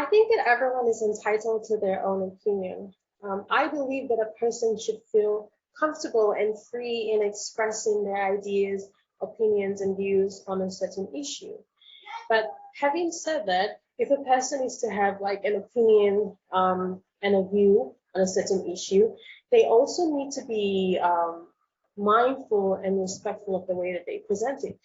I think that everyone is entitled to their own opinion. I believe that a person should feel comfortable and free in expressing their ideas, opinions, and views on a certain issue. But having said that, if a person is to have like an opinion and a view on a certain issue, they also need to be mindful and respectful of the way that they present it.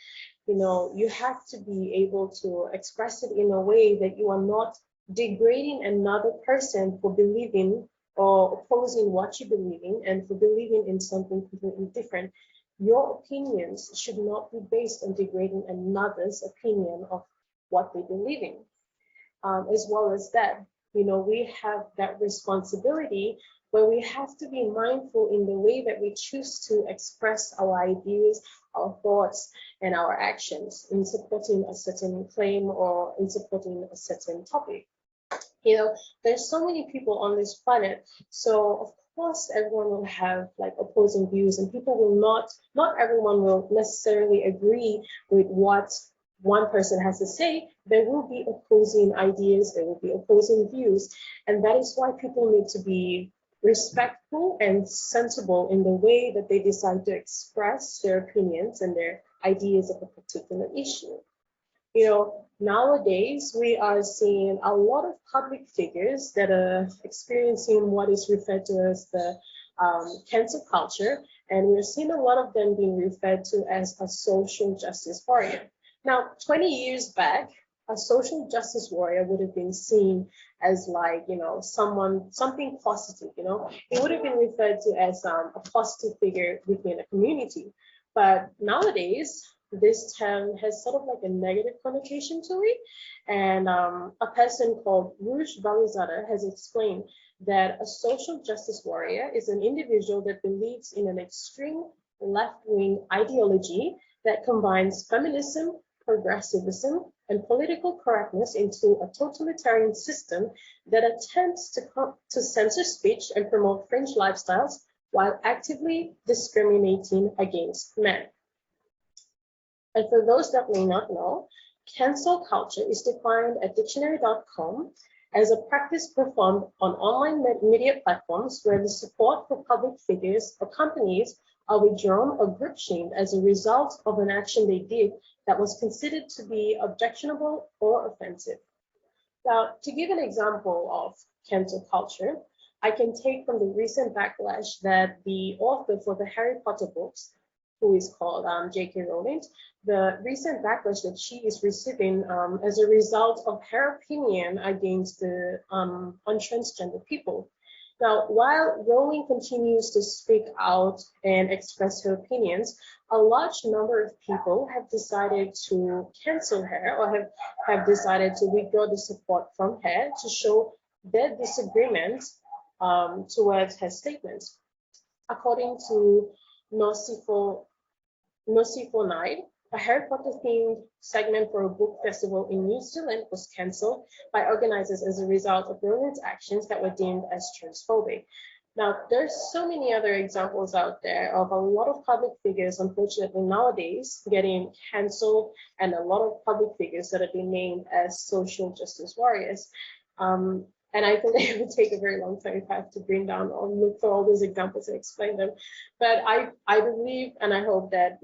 You have to be able to express it in a way that you are not degrading another person for believing or opposing what you believe in and for believing in something completely different. Your opinions should not be based on degrading another's opinion of what they believe in. As well as that, we have that responsibility where we have to be mindful in the way that we choose to express our ideas, our thoughts, and our actions in supporting a certain claim or in supporting a certain topic. There's so many people on this planet, so of course everyone will have like opposing views, and people will not everyone will necessarily agree with what one person has to say. There will be opposing ideas, there will be opposing views, and that is why people need to be respectful and sensible in the way that they decide to express their opinions and their ideas of a particular issue. Nowadays we are seeing a lot of public figures that are experiencing what is referred to as the cancel culture, and we're seeing a lot of them being referred to as a social justice warrior. Now, 20 years back, a social justice warrior would have been seen as like, something positive, It would have been referred to as a positive figure within a community. But nowadays, this term has sort of like a negative connotation to it. And a person called Rush Balizada has explained that a social justice warrior is an individual that believes in an extreme left-wing ideology that combines feminism, progressivism, and political correctness into a totalitarian system that attempts to censor speech and promote fringe lifestyles while actively discriminating against men. And for those that may not know, cancel culture is defined at dictionary.com as a practice performed on online media platforms where the support for public figures or companies are withdrawn or group shamed as a result of an action they did that was considered to be objectionable or offensive. Now, to give an example of cancel culture, I can take from the recent backlash that the author for the Harry Potter books, who is called J.K. Rowling, the recent backlash that she is receiving as a result of her opinion against the on transgender people. Now, while Rowling continues to speak out and express her opinions, a large number of people have decided to cancel her or have decided to withdraw the support from her to show their disagreement towards her statements. According to Nosifo Night, a Harry Potter themed segment for a book festival in New Zealand was cancelled by organizers as a result of Rowling's actions that were deemed as transphobic. Now, there's so many other examples out there of a lot of public figures, unfortunately nowadays, getting cancelled, and a lot of public figures that have been named as social justice warriors. And I think it would take a very long time if I have to bring down or look for all those examples and explain them. But I believe and I hope that,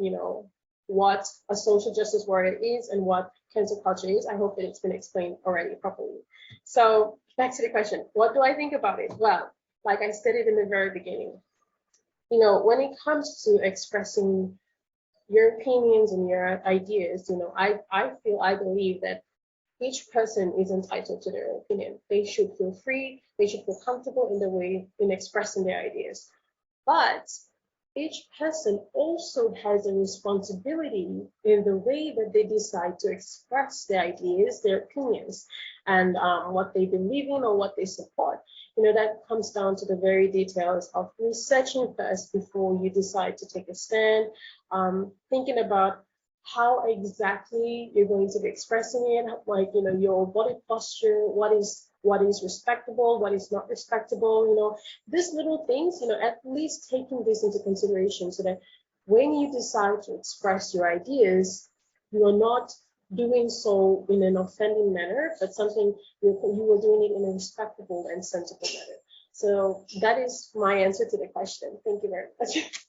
what a social justice warrior is and what cancel culture is, I hope that it's been explained already properly. So back to the question, what do I think about it? Well, like I stated in the very beginning, when it comes to expressing your opinions and your ideas, I believe that each person is entitled to their opinion. They should feel free, they should feel comfortable in the way in expressing their ideas. But each person also has a responsibility in the way that they decide to express their ideas, their opinions, and what they believe in or what they support. That comes down to the very details of researching first before you decide to take a stand, thinking about how exactly you're going to be expressing it, like, your body posture, what is respectable, what is not respectable, these little things, at least taking this into consideration so that when you decide to express your ideas, you are not doing so in an offending manner, but something you were doing it in a respectable and sensible manner. So that is my answer to the question. Thank you very much.